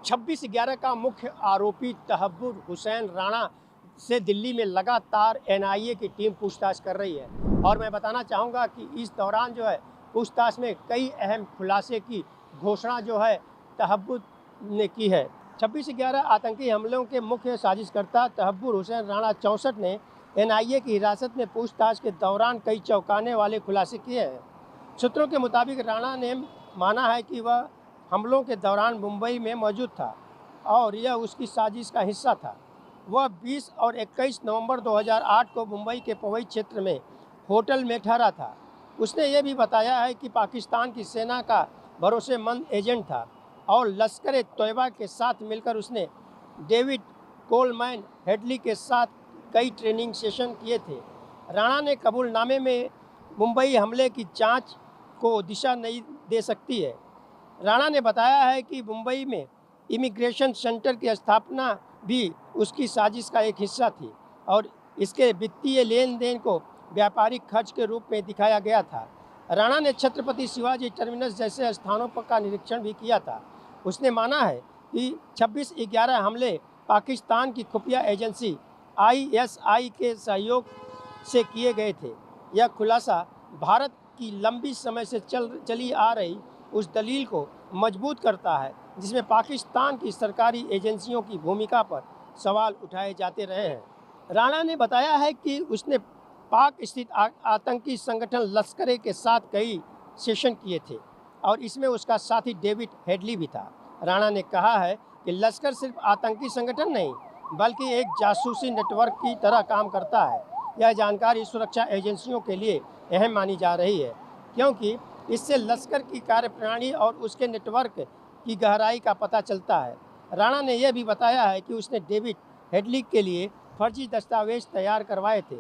26/11 का मुख्य आरोपी तहव्वुर हुसैन राणा से दिल्ली में लगातार एनआईए की टीम पूछताछ कर रही है और मैं बताना चाहूँगा कि इस दौरान जो है पूछताछ में कई अहम खुलासे की घोषणा जो है तहव्वुर ने की है। 26/11 आतंकी हमलों के मुख्य साजिशकर्ता तहव्वुर हुसैन राणा 64 ने एनआईए की हिरासत में पूछताछ के दौरान कई चौंकाने वाले खुलासे किए हैं। सूत्रों के मुताबिक राणा ने माना है कि वह हमलों के दौरान मुंबई में मौजूद था और यह उसकी साजिश का हिस्सा था। वह 20 और 21 नवंबर 2008 को मुंबई के पवई क्षेत्र में होटल में ठहरा था। उसने यह भी बताया है कि पाकिस्तान की सेना का भरोसेमंद एजेंट था और लश्कर ए तोयबा के साथ मिलकर उसने डेविड कोलमैन हेडली के साथ कई ट्रेनिंग सेशन किए थे। राणा ने कबूलनामे में मुंबई हमले की जांच को दिशा नहीं दे सकती है। राणा ने बताया है कि मुंबई में इमिग्रेशन सेंटर की स्थापना भी उसकी साजिश का एक हिस्सा थी और इसके वित्तीय लेन देन को व्यापारिक खर्च के रूप में दिखाया गया था। राणा ने छत्रपति शिवाजी टर्मिनस जैसे स्थानों पर का निरीक्षण भी किया था। उसने माना है कि 26/11 हमले पाकिस्तान की खुफिया एजेंसी आईएसआई के सहयोग से किए गए थे। यह खुलासा भारत की लंबी समय से चली आ रही उस दलील को मजबूत करता है जिसमें पाकिस्तान की सरकारी एजेंसियों की भूमिका पर सवाल उठाए जाते रहे हैं। राणा ने बताया है कि उसने पाक स्थित आतंकी संगठन लश्कर के साथ कई सेशन किए थे और इसमें उसका साथी डेविड हेडली भी था। राणा ने कहा है कि लश्कर सिर्फ आतंकी संगठन नहीं बल्कि एक जासूसी नेटवर्क की तरह काम करता है। यह जानकारी सुरक्षा एजेंसियों के लिए अहम मानी जा रही है क्योंकि इससे लश्कर की कार्यप्रणाली और उसके नेटवर्क की गहराई का पता चलता है। राणा ने यह भी बताया है कि उसने डेविड हेडली के लिए फर्जी दस्तावेज तैयार करवाए थे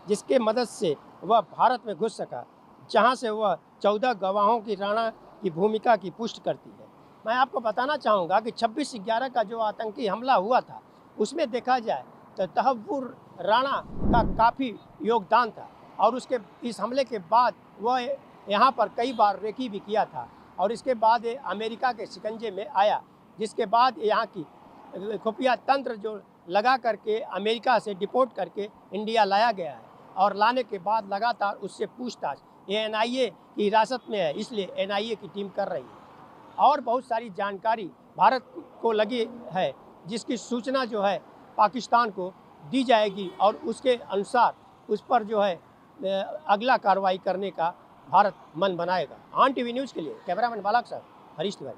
जिसके मदद से वह भारत में घुस सका, जहां से वह 14 गवाहों की राणा की भूमिका की पुष्टि करती है। मैं आपको बताना चाहूँगा कि 26/11 का जो आतंकी हमला हुआ था उसमें देखा जाए तो तहव्वुर राणा का काफ़ी योगदान था और उसके इस हमले के बाद वह यहाँ पर कई बार रेकी भी किया था और इसके बाद ये अमेरिका के शिकंजे में आया, जिसके बाद यहाँ की खुफिया तंत्र जो लगा करके अमेरिका से डिपोर्ट करके इंडिया लाया गया है और लाने के बाद लगातार उससे पूछताछ ये एनआईए की हिरासत में है, इसलिए एनआईए की टीम कर रही है और बहुत सारी जानकारी भारत को लगी है जिसकी सूचना जो है पाकिस्तान को दी जाएगी और उसके अनुसार उस पर जो है अगला कार्रवाई करने का भारत मन बनाएगा। ऑन टीवी न्यूज़ के लिए कैमरामैन बालक साहब, हरीश तिवारी।